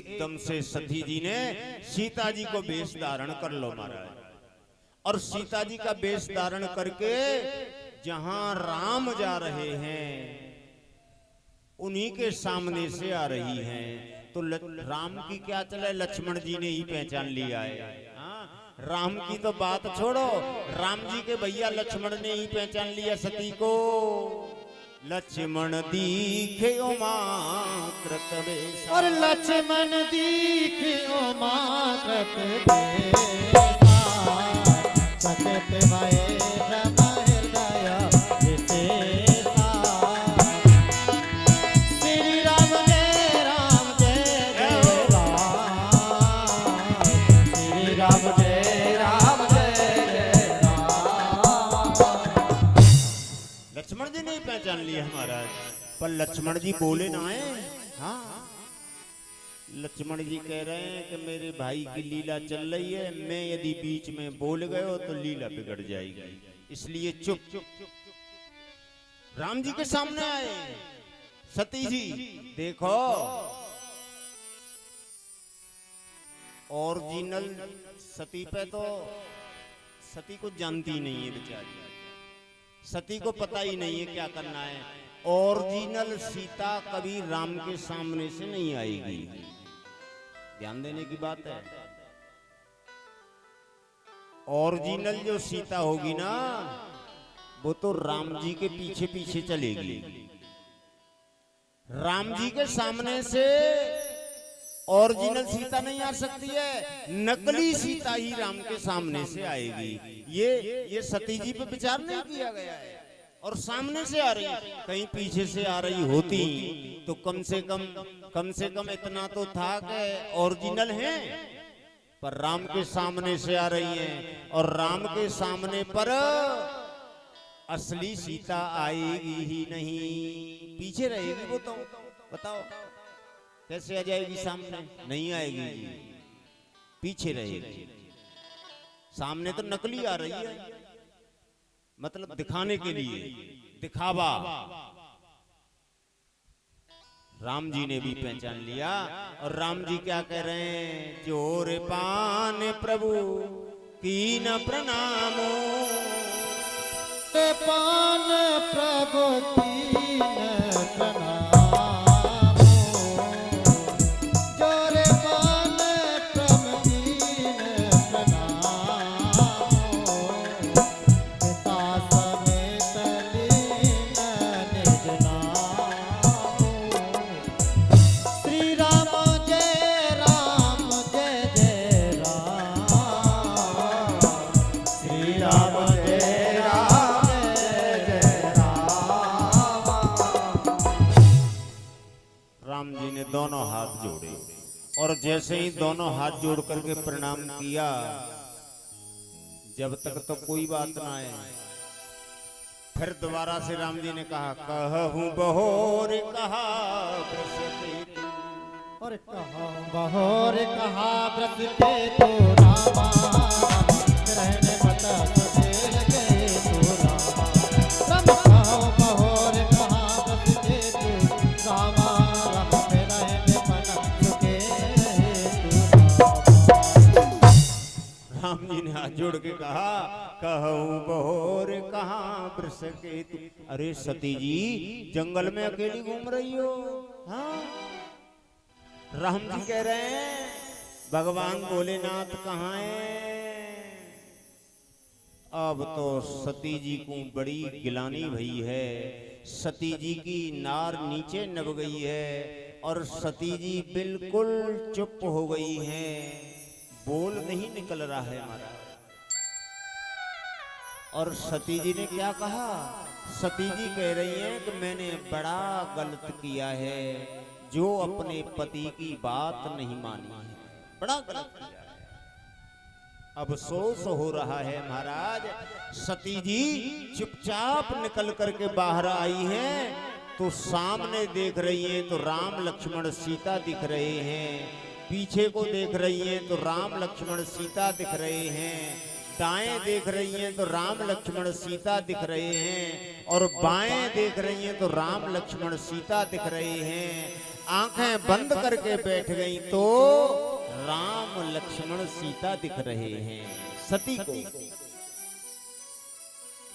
एकदम से सती जी ने सीता जी को वेश धारण कर लो महाराज, और सीता जी का वेश धारण करके जहां राम जा रहे हैं उन्हीं के सामने से आ रही हैं। तो राम की क्या चले, लक्ष्मण जी ने ही पहचान लिया है। राम की तो बात छोड़ो, राम जी के भैया लक्ष्मण ने ही पहचान लिया सती को। लक्ष्मण दीखे मां कृत बेसा, और लक्ष्मण दीखे मां कृत बेसा, सकत भये ब्रह्म हृदय विशेषा। श्री राम जय राम जय जय राम, श्री राम जय राम जय जय राम। लक्ष्मण जी ने पहचान लिया महाराज, पर लक्ष्मण जी बोले ना है। हाँ, लक्ष्मण जी कह रहे हैं कि मेरे भाई की लीला चल रही है, मैं यदि बीच में बोल गए तो लीला बिगड़ जाएगी, इसलिए चुप। राम जी के सामने आए, सती जी देखो ओरिजिनल सती पे तो सती को जानती नहीं है बेचारी, सती को पता ही नहीं है क्या करना है। ओरिजिनल सीता कभी राम के सामने से नहीं आएगी, ध्यान देने की बात है। ओरिजिनल जो सीता होगी ना वो तो राम जी के पीछे पीछे चलेगी, राम जी के सामने से ओरिजिनल सीता नहीं आ सकती है, नकली सीता ही राम के सामने से आएगी। ये सती जी पे विचार नहीं किया गया है, और सामने से आ रही, कहीं पीछे से आ रही होती तो कम से कम इतना तो था कि ओरिजिनल है, पर राम के सामने से आ रही है, और राम के सामने पर असली सीता आएगी ही नहीं, पीछे रहेगी वो। तो बताओ कैसे आ जाएगी सामने, नहीं आएगी, पीछे रहेगी। सामने तो नकली आ रही है, मतलब दिखाने के लिए, दिखावा। राम जी ने भी पहचान लिया, और राम जी क्या कह रहे हैं, जोर पान प्रभु की न प्रणामो, पान प्रभु की न प्रणामो, जोर पान प्रभु की न प्रणामो, पिता समेत लीन निज नामो। श्री राम जय राम जय जय राम, श्री राम जय राम जय जय राम। राम जी ने दोनों हाथ जोड़े, और जैसे ही दोनों हाथ जोड़ करके प्रणाम किया, जब तक तो कोई बात ना आए, फिर दोबारा से राम जी ने कहा, कहूँ बहोर कहा और कहा बहोर कहा व्रत पे तो रामा, रहने बता सदेल गए तो रामा। रम कहो बहोर कहा व्रत पे तो रामा, रम पे रहने बना चुके तो रामा। राम जी ने हाथ जोड़ के कहा, कहूँ बहोर कहा वृष के तू। अरे सती जी जंगल में अकेली घूम रही हो? हाँ, राम जी कह रहे हैं भगवान भोलेनाथ कहाँ हैं? अब तो सती जी को बड़ी गिलानी भई है, सती जी की नार नीचे नब गई है, और सती जी बिल्कुल चुप हो गई हैं, बोल नहीं निकल रहा है हमारा। और सती जी ने क्या कहा? सती जी कह रही हैं कि मैंने बड़ा गलत किया है, जो अपने पति की बात नहीं मानी है, बड़ा गलत किया है, अफसोस हो रहा है महाराज। सती जी चुपचाप निकल करके बाहर आई हैं, तो सामने देख रही हैं तो राम लक्ष्मण सीता दिख रहे हैं, पीछे को देख रही हैं तो राम लक्ष्मण सीता दिख रहे हैं, दाएं देख रही हैं तो राम लक्ष्मण सीता दिख रहे हैं, और बाएं देख रही हैं तो राम लक्ष्मण सीता दिख रहे हैं। आंखें बंद करके बैठ गई तो राम लक्ष्मण सीता दिख रहे हैं सती को।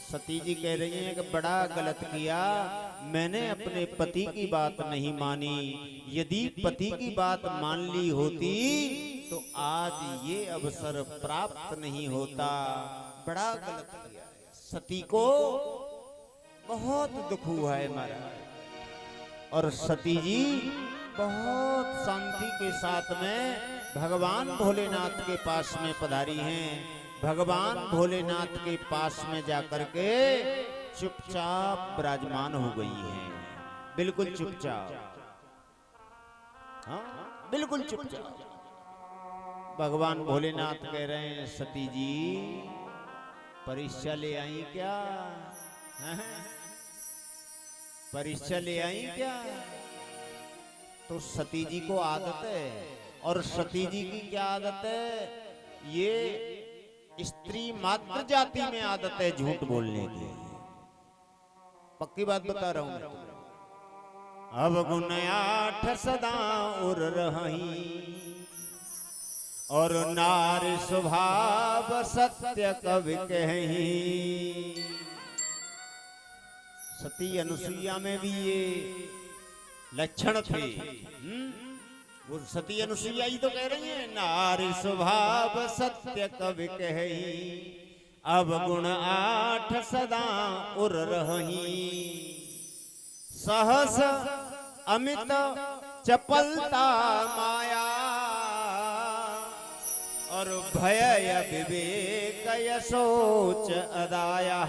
सती जी कह रही हैं कि बड़ा गलत किया, मैंने अपने पति की बात नहीं मानी। यदि पति की बात मान ली होती तो आज ये अवसर प्राप्त नहीं होता। बड़ा गलत किया। सती को बहुत दुख हुआ है महाराज। और सती जी बहुत शांति के साथ में भगवान भोलेनाथ के पास में पधारी हैं। भगवान भोलेनाथ के पास में जाकर के चुपचाप विराजमान हो गई हैं, बिल्कुल चुपचाप। हाँ, बिल्कुल चुपचाप। भगवान भोलेनाथ कह रहे हैं सती जी परीक्षा ले आई क्या? परीक्षा ले आई क्या? तो सती जी को आदत है। और सती जी की क्या आदत है? ये स्त्री मातृ जाति में आदत है झूठ बोलने की। पक्की बात बता रहा हूं। अब गुण 8 सदा उर रही और नार स्वभाव सत्य कवि कहीं। सती अनुसुईया में भी ये लक्षण थे। वो सती अनुसुईया ही तो कह रही है नारी स्वभाव सत्य कवि कही, अब गुण 8 सदा उर रही। सहस अमित चपलता माया और भय विवेक सोच अदाया।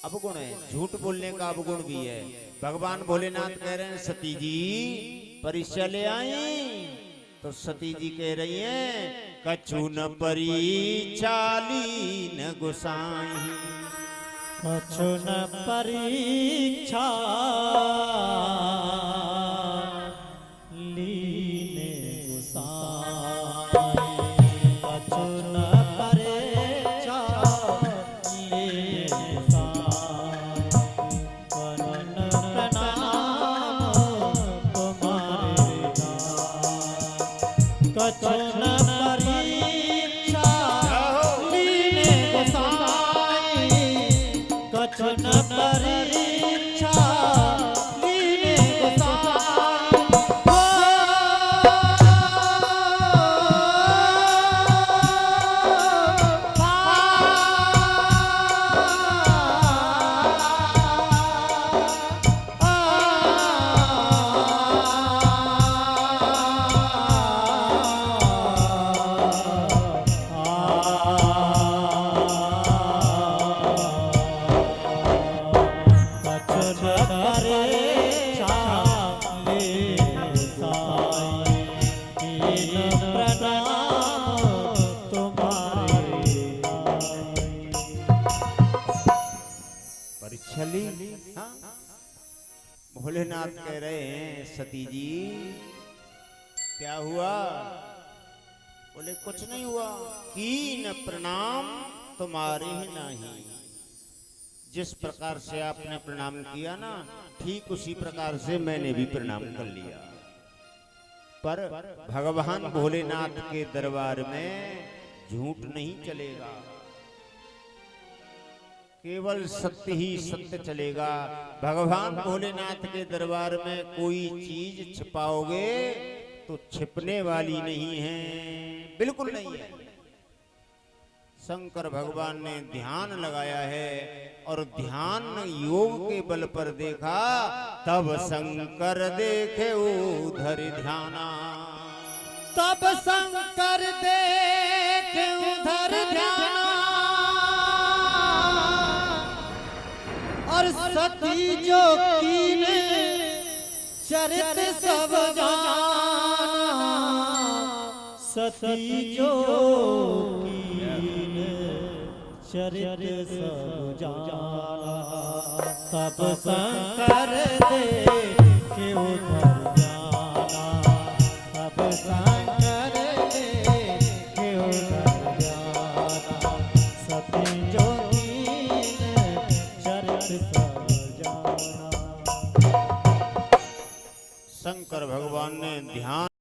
अवगुण है, झूठ बोलने का अवगुण भी है। भगवान भोलेनाथ कह रहे हैं सती जी परीक्षा ले आई। तो सती जी कह रही हैं कछु न परीक्षाली न गुसाई। कछु न परीक्षा लीने गुसाई। कछु न परीक्षा लीने गुसाई। वरन प्रणाम तुम्हारे दास। कछु न परीक्षा लीने गुसाई। कछु न परीक्षा लीने गुसाई। परीक्षा ली। हाँ? भोलेनाथ कह रहे हैं सती जी क्या हुआ? बोले कुछ नहीं हुआ। कीन प्रणाम तुम्हारे ही नहीं। जिस प्रकार से आपने प्रणाम किया ना ठीक उसी प्रकार से मैंने भी प्रणाम कर लिया। पर भगवान भोलेनाथ के दरबार में झूठ नहीं चलेगा, केवल सत्य ही सत्य चलेगा। भगवान भोलेनाथ के दरबार में कोई चीज छिपाओगे तो छिपने वाली नहीं है, बिल्कुल नहीं है। शंकर भगवान ने ध्यान लगाया है और ध्यान योग के बल पर देखा, तब शंकर देखे उधर ध्याना। तब शंकर देखे उधर ध्याना और सती जो कीने चरित सब जाना। सती जो कीने चरित सब जाना। तब शंकर देखे उधर ध्याना। तब शंकर देखे उधर ध्याना। सती जो कीने शंकर भगवान ने ध्यान